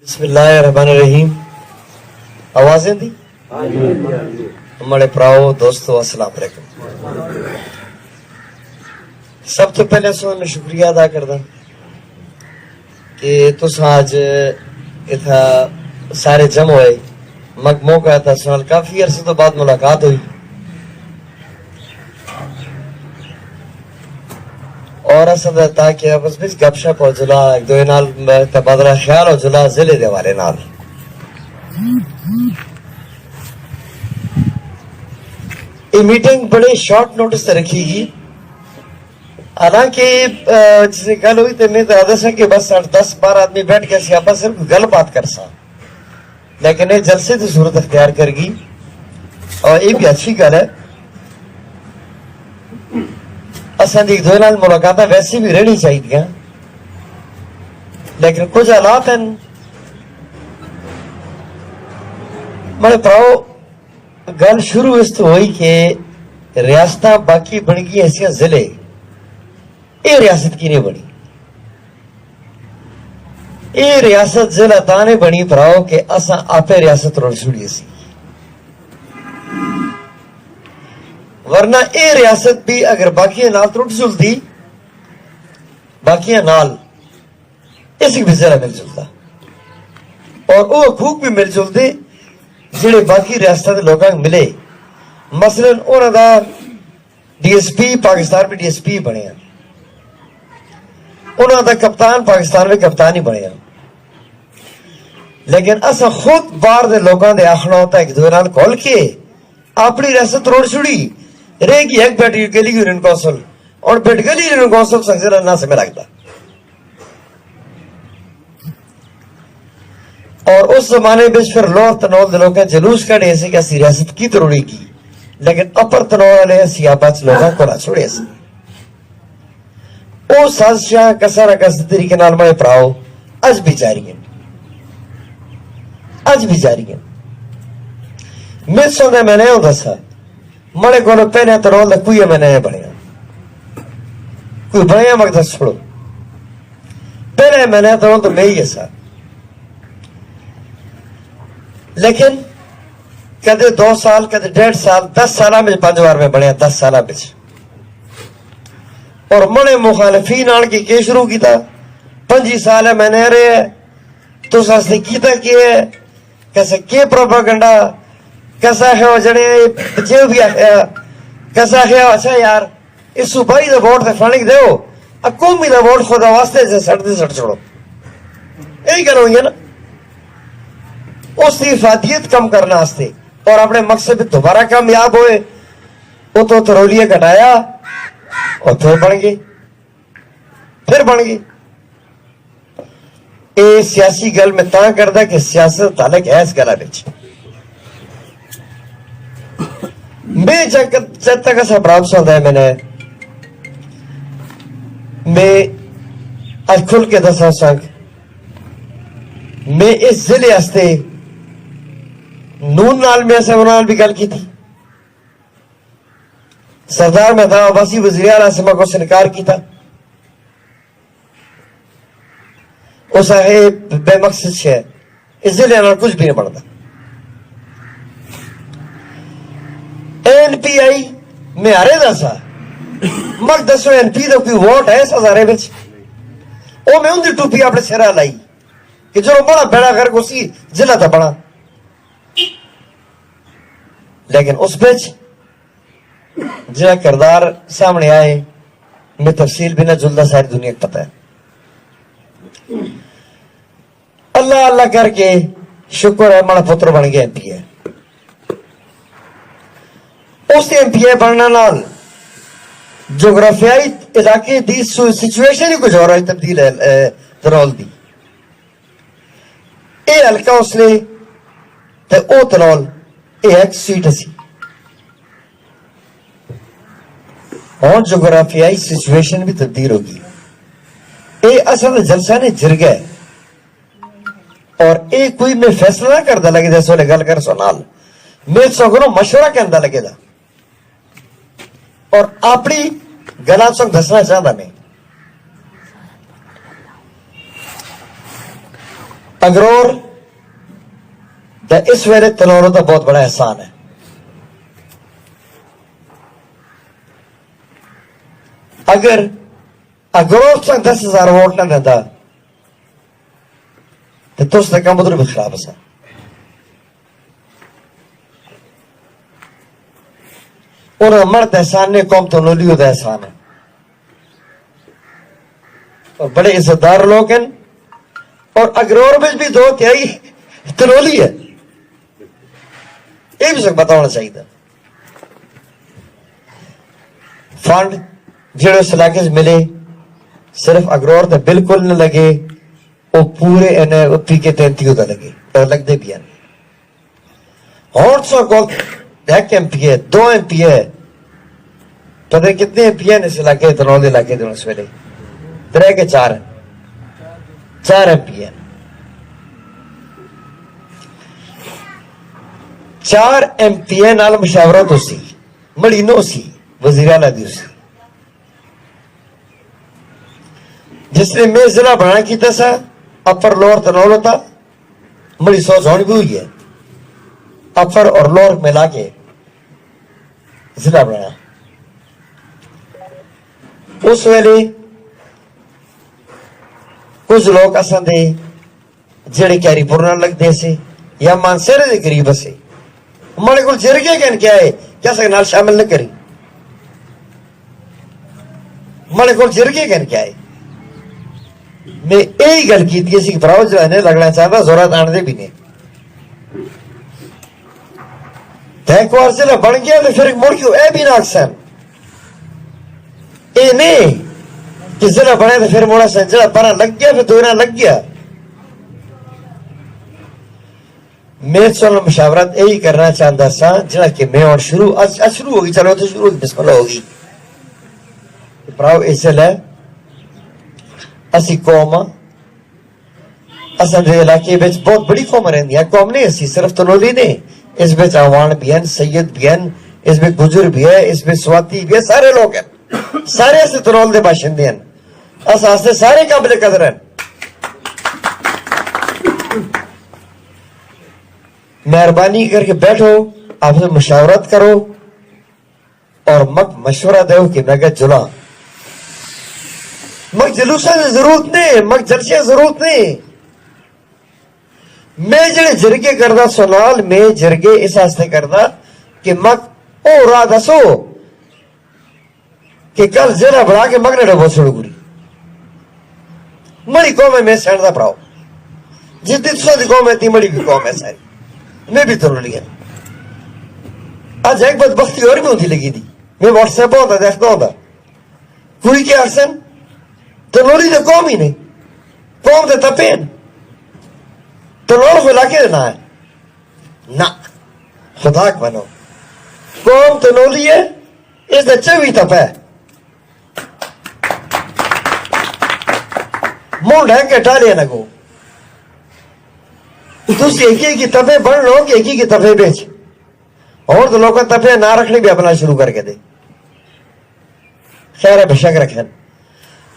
बिस्मिल्लाहिर्रहमानिर्रहीम। आवाजें दी हमारे प्राओ दोस्तों, अस्सलाम वालेकुम। सब तो पहले मैं शुक्रिया अदा करदा कि तुस आज इथा सारे जम होए। मग मौका था सुनाल, काफी अरसे तो बाद मुलाकात हुई और असल ताकि आपस में गपशप हो जुला, एक दो नाल तबादला ख्याल हो जुला जिले दे वाले नाल। ये मीटिंग बड़े शॉर्ट नोटिस से रखी गई। हालांकि जिसे गल हुई तो मैं तो आदत है कि बस 10-12 आदमी बैठ के आपस सिर्फ गल बात कर सा, लेकिन ये जलसे की सूरत अख्तियार कर गई और ये भी अच्छी गल है। असा दी दो नाल मुलाकात वैसे भी रहनी चाहिए, लेकिन कुछ हालात हैं मेरे भराओ। गल शुरू इस तो हुई कि रियासत बाकी बन गई ऐसिया जिले, ये रियासत की नहीं बनी। ये रियासत जिला ताने बनी भराओ कि असा आपे रियासत रोड़ छुड़ी सी, वरना ये रियासत भी अगर बाकी नाल त्रुट जुलती, बाकी नाल इस भी जिला मिल जुलता और वो हकूक भी मिल जुलते जिहड़े बाकी रियासत के लोगों को मिले। मसलन उन्हों का DSP पाकिस्तान में DSP बने, उन्हों का कप्तान पाकिस्तान में कप्तान ही बने, लेकिन असा खुद बाहर के लोगों के आखना होता है एक दो नाल खोल के अपनी रियासत रोड़ छुड़ी रहेगी। एक बैठी गली यूनियन कौंसिल और बैठ गली यूनियन कौंसिल संगला ना समय लगता। और उस जमाने में फिर लोअर तनौल के लोग जलूस कड़े से कि असी रियासत की तरोड़ी की, लेकिन अपर तनौल वाले असी आपस लोगों को ना छोड़े से वो साजिशां कसा न कस तरीके नाल मैं भराओ अज भी जारी है, अज भी जारी है। मैं सुनने मैंने हो दसा मड़े को पहले तनौल कोई मैंने बनया, कोई बनया मकदस छोड़ो, पहले मैंने तनौल तो मैं ही ऐसा, लेकिन कदे 2 साल कदे 1.5 साल 10 साल में 5 बार में बनया 10 साल में। और मने मुखालफीन आन के शुरू किया 5 साल है मैंने रहे तो सस्ते कीता है कैसे के प्रोपेगेंडा कैसा है जड़े जो भी आया कैसा है। अच्छा यार इस सूबाई का वोट फलाने दो कौमी का वोट खुदा वास्ते से सट छोड़ो, यही गल हुई है ना। उसकी इफादियत कम करने वास्ते और अपने मकसद दोबारा कामयाब होए वो तो तरोलिया घटाया और फिर बन गई, फिर बन गई। ये सियासी गल में ता करदा कि सियासत तालक है इस गल विच। मैं जब तक ऐसा बराबर होता है मैं आज खुल के दसा संग मैं इस जिले वास्ते नून नाल में ऐसे नाल भी गल की थी। सरदार मेहताब अब्बासी वज़ीर आला से मको से इनकार किया, उस बेमकसद है इस जिले नाल कुछ भी नहीं बनता। NPI में हारे दसा मग दसो NP का कोई वोट है इस हजारे में, वो मैं उनकी टूपी अपने सिरा लाई कि जो बड़ा बेड़ा कर उसी जिला था बड़ा, लेकिन उस बिच जो किरदार सामने आए मैं तफसील भी ना जुलदा सारी दुनिया को पता है। अल्लाह अल्लाह करके शुक्र है माड़ा पुत्र बन गया MPA। उस MPA बनने नाल जोग्राफियाई इलाके दी सिचुएशन ही कुछ हो रहा है, तब्दील है तनौल दी। ये हल्का उसने ते ओ तनौल एक सीट सी और जोग्राफियाई सिचुएशन भी तब्दील होगी। ये असल जलसा ने जिर गए और ये कोई मैं फैसला ना करता लगे जैसे वाले गल कर सोनाल मैं सगरों मशवरा कहता लगेगा और अपनी गला संग दसना चाहता मैं। अगरोर दा इस वेले तनौरों का बहुत बड़ा एहसान है। अगर अगरोर से 10,000 वोट ना देता तो तुस तक काम भी खराब है। उन्हें मर्द एहसान ने कौम तो नोलियो का एहसान है और बड़े इज्जतदार लोग हैं। और अगरोर में भी 2/3 तनोली है, ये भी सब बताना चाहिए। फंड जेड़े उस इलाके से मिले सिर्फ अगरोर तो बिल्कुल न लगे, वो पूरे इन्हें पी के 33 का लगे तो लगते भी हैं। और सौ को 1 MP है, 2 MP है, पता कितने MP है इस इलाके तनौली इलाके दोनों उस वेले 3 के 4 है, 4 MP है। 4 MP नाल मुशावरत उसी मड़ी नो सी वजीर आला दी उसी जिसने मैं जिला बना की था अपर लोअर तनौल था मड़ी सोच होनी भी हुई है। अपर और लोअर मिला के जिला बनाया। उस वेले कुछ लोग असा दे जेड़े कैरीपुर न लगते से या मानसेरे के करीब से हमारे को जरगे कहन क्या है क्या सके नाल शामिल न करी। हमारे को जरगे कहन क्या है मैं यही गल की थी कि भराओ जो है लगना चाहता जोरात आने भी नहीं। एक बार जिला बन गया तो फिर मुड़ क्यों ए भी ना अक्सर ए नहीं कि जिला बने तो फिर मोड़ा संजला परा लग गया फिर दोना लग गया। मैं चलो मुशावरत यही करना चाहता सा जरा कि मैं और शुरू आज शुरू होगी चलो तो शुरू होगी बिस्मिल्लाह होगी। भराओ इसलिए असी कौम असा इलाके बहुत बड़ी कौम रही है। कौम नहीं असी सिर्फ तनोली ने इसमें अवान भी हैं, सैयद भी हैं, इसमें गुजर भी है, इसमें स्वाति भी है, सारे लोग हैं, सारे ऐसे तनौल के बाशिंदे हैं। असास्ते सारे काबिल कदर हैं। मेहरबानी करके बैठो आपसे मुशावरत करो और मग मशवरा दो कि मैं जुला मग जलूसा की जरूरत नहीं, मग जलसे जरूरत नहीं। मैं जड़े जरगे करदा सोनाल में जरगे इस आस्ते करदा कि मग ओ रा दसो कि कल जिला बढ़ा के मगने डबो छोड़गुरी मड़ी कौम है। मैं सैंडदा पढ़ाओ जितनी तुसा कौम है ती मड़ी भी कौम है सारी मैं भी तो लिया। आज एक बदबख्ती और भी होती लगी थी। मैं व्हाट्सएप होता देखता होता कोई क्या असन तनोली तो कौम ही नहीं कौम तो तपेन तनोल को इलाके ना है ना खुदा बनो कौम तनोली है इस चौबी तप है मुंह ढंग के टालिए ना को एक ही तफे बन लो कि एक ही तफे बेच और तो लोग तफे ना रखने भी अपना शुरू करके दे खैर है बेशक रखें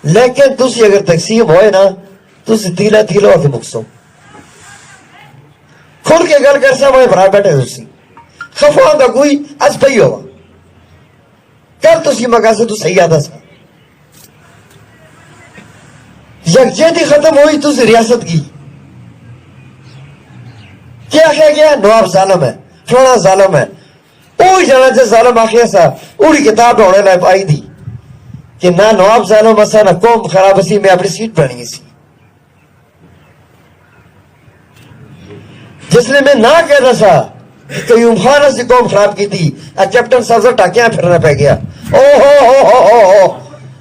लेकिन तुसी अगर तकसीम होए ना तुसी तीला तीलो के मुकसो खुल के गल कर सा भरा बैठे तुसी खफा का कोई आज पई होगा कल तुसी मगा से तू सही आता सा यकजहती खत्म हुई तुसी रियासत की क्या कह गया नवाब जालम है फलाना जालम है वही जाना जो जालम आखिर सा उड़ी किताब होने लायक आई थी कि ना नवाब जालम असा ना कौम खराब असी मैं अपनी सीट बनी सी जिसने मैं ना कहता सा कयूम खान से कौम खराब की थी कैप्टन साहब टाकिया फिरना पै गया ओ हो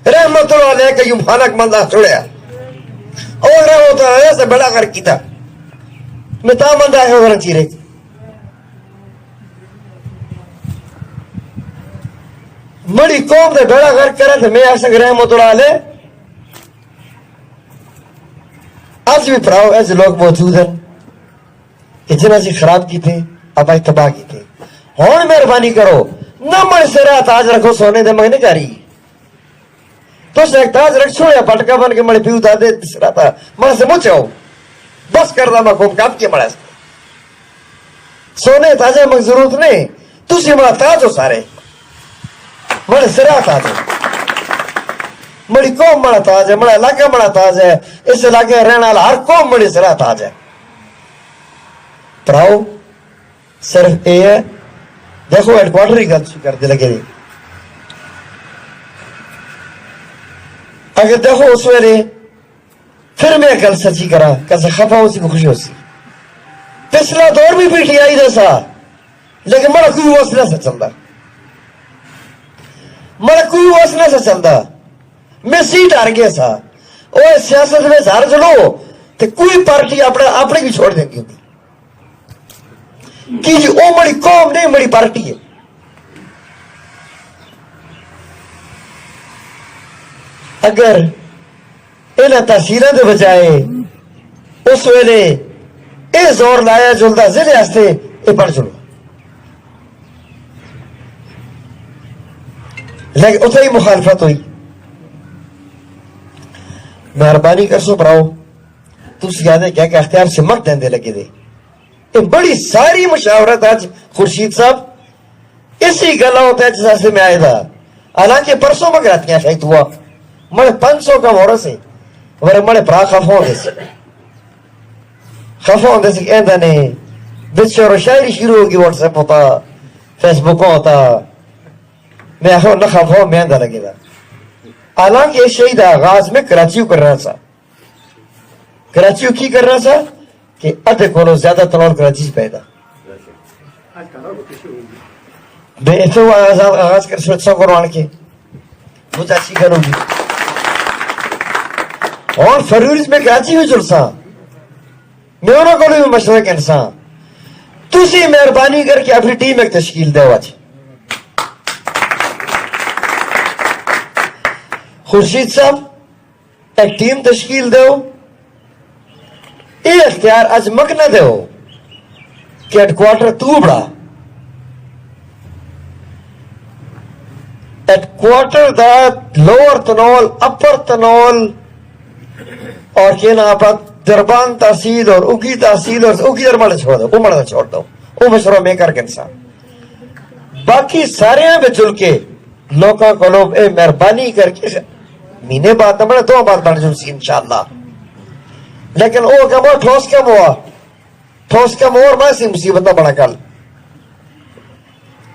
रहमतुल्लाह अलैह कयूम खान मंदा छोड़िया और रहमतुल्लाह से बड़ा कर की था मिता मंदा है और चीरे मड़ी कौम ने बेड़ा घर करे थे मैं ऐसा रहमतुल्लाह अलैह आज भी भराओ ऐसे लोग मौजूद हैं कि जिन्हें से खराब की थे अब आई तबाह की थे हूं मेहरबानी करो न मन सिरा ताज रखो सोने दे मगने जारी तो एक ताज रख छोड़िया पटका बन के मड़े पीऊ दादे सिरा था मन से मुचाओ بس کردہ مقوم کام کی مڑا سونے تاجہ مک ضرورت نہیں تسی مڑا تاج ہو سارے مڑے سرا تاج ہو مڑی قوم مڑا تاج ہے مڑا علاقہ مڑا تاج ہے اس علاقے رہنے والا ہر قوم مڑی سرا تاج ہے پراؤ صرف یہ ہے دیکھو ہیڈ کوارٹر ہی گل کر دے لگے دی اگر دیکھو اس ویلے پھر میں گل سچی کرا کیسے خفا ہو سی کو خوشی ہو سی پچھلا دور بھی پی ٹی آئی دا سا لیکن مڑا کوئی واسطہ سے چلتا مڑا کوئی واسطہ سے چلتا میں سیٹ ہار گیا سا وہ سیاست میں ہار چلو تو کوئی پارٹی اپنے بھی چھوڑ دیں گی کہ جی وہ بڑی قوم نہیں بڑی پارٹی ہے اگر انہیں تحصیلوں کے بجائے اس ویلے یہ زور لایا جلدا ضلع واسطے یہ پڑھ چلو لیکن اتنے ہی مخالفت ہوئی مہربانی کر سو پراؤ تھی یاد ہے کیا کہ اختیار سے مت دے لگے دے یہ بڑی ساری مشاورت آج خورشید صاحب اسی گلا ہوتا ہے جس سے میں آئے تھا حالانکہ پرسوں میں کراتیاں فیکٹ ہوا مڑے 500 کا مورا سے ورے مڑے پرا خفا ہوندے سے کہندہ نے بچ اور شاعری شروع ہوگی واٹس ایپ ہوتا فیس بک ہوتا میں آخر نہ خفا میں اندہ لگے دا حالانکہ اس شہید آغاز میں کراچیو کر رہا تھا کراچیو کی کر رہا تھا کہ ادھے کونو زیادہ تنول کراچی سے پیدا بے اتو آغاز کر سوچ سا قرآن کے مجھے اچھی کروں گی اور فروریز میں کراچی ہوئی جلسا میں انہوں کو بھی مشورہ کے انسان تسی مہربانی کر کے اپنی ٹیم ایک تشکیل دے آج خورشید صاحب ایک ٹیم تشکیل دے یہ اختیار آج مک نہ دے کہ ہیڈ کوارٹر تو بڑا ہیڈ کوارٹر دا لوور تنول اپر تنول اور کہنا آپ دربان تحصیل اور اگی تحصیل اور اگی دربان چھوڑ دو وہ مرد چھوڑ دو وہ مشورہ میں کر کے انسان باقی سارے ہیں بے چل کے لوگوں کو لوگ اے مہربانی کر کے مہینے بعد نہ 2 بات بڑھ جلسی انشاءاللہ لیکن وہ کم ہوا ٹھوس کم ہوا اور میں سی مصیبت نہ بڑا کل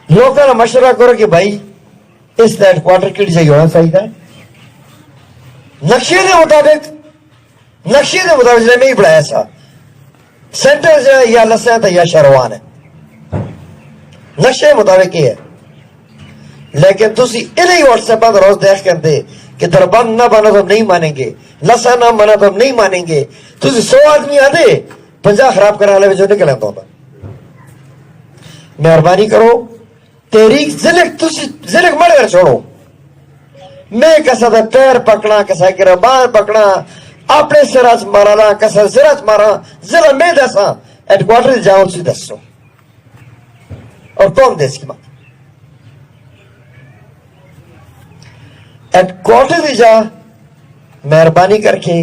لوگوں نے مشورہ کرو کہ بھائی اس ہیڈ کوارٹر کی جگہ ہونا چاہیے نقشے کے مطابق میں ہی بڑھایا سا سینٹر جو ہے یا لسنت ہے یا شہروان ہے نقشے کے مطابق یہ ہے لیکن تسی انہی واٹس ایپ پر روز دیکھ کر دے کہ دربند نہ بنا تو ہم نہیں مانیں گے لسا نہ بنا تو ہم نہیں مانیں گے تسی 100 آدمی آدھے 50 خراب کرنے والے جو نکلیں تو مہربانی کرو تحریک ذلک مڑ کر چھوڑو میں کسا دا پیر پکڑا کسا گربان پکڑا اپنے سراج مارا کسا سراج مارا ذرا میں دسا ہیڈ کوارٹر جاؤں سی دسو اور کون دے اس کی بات ہیڈ کوارٹر دی جا مہربانی کر کے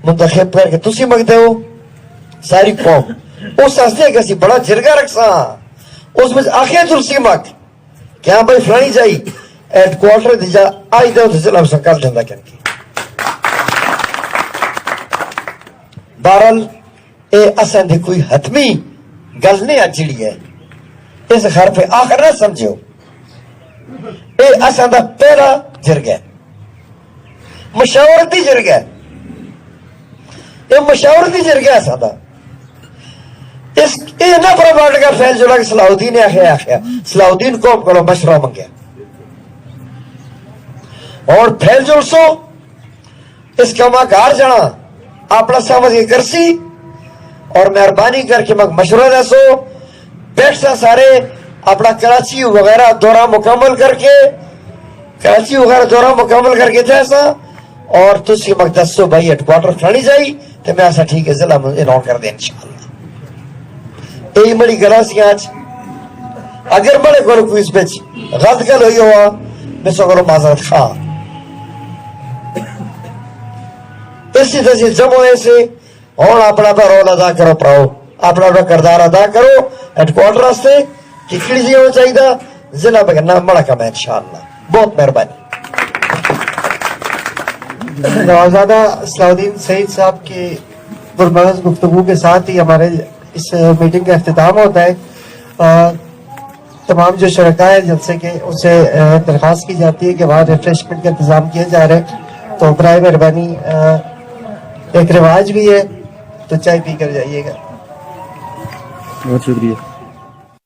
منتخب کر کے تسی مگتے ہو ساری قوم اس ہستے کسی بڑا جرگا رکھسا اس میں آخر جلسی مگ کہ ہاں بھائی فلانی جائی ہیڈ کوارٹر دی جا آئی دے تو ضلع سنکال جندہ کن کی بہرحال اے اسان دی کوئی حتمی گل نہیں اجڑی ہے اس گھر پہ آخر نہ سمجھو اے اسان دا پہلا جرگا مشاورتی جرگا اے مشاورتی جرگا اسان دا اس اے نہ پروپاگنڈا کا پھیل جو لگا صلاح الدین نے آخیا صلاح الدین قوم کو مشورہ منگیا اور پھیل جو سو اس کا ماں گھر جانا اپنا سمجھ کے کرسی اور مہربانی کر کے مشورہ دے سو بیٹھ سا سارے اپنا کراچی وغیرہ دورہ مکمل کر کے جیسا اور تسی مقدس سو بھائی ہیڈ کوارٹر فلانی جائی تو میں ایسا ٹھیک ہے ضلع انہوں کر دیں انشاءاللہ یہی بڑی گلاسی آج اگر بڑے کرو کوئی اس پہ غلط گل ہوئی ہوا میں سو کرو معذرت خواہ اسی طرح سے جب ہوئے سے اور اپنا پہ رول ادا کرو پراؤ اپنا پہ کردار ادا کرو ہیڈکوارٹر واسطے کہ کہڑی جی ہونا چاہیے ضلع بگنا بڑا کم ہے انشاءاللہ بہت مہربانی نوازادہ صلاح الدین سعید صاحب کی پرمغز گفتگو کے ساتھ ہی ہمارے اس میٹنگ کا اختتام ہوتا ہے تمام جو شرکاء ہیں جلسے کے ان سے درخواست کی جاتی ہے کہ وہاں ریفریشمنٹ کا انتظام کیا جا رہا ہے تو برائے مہربانی ایک رواج بھی ہے تو چائے پی کر جائیے گا بہت شکریہ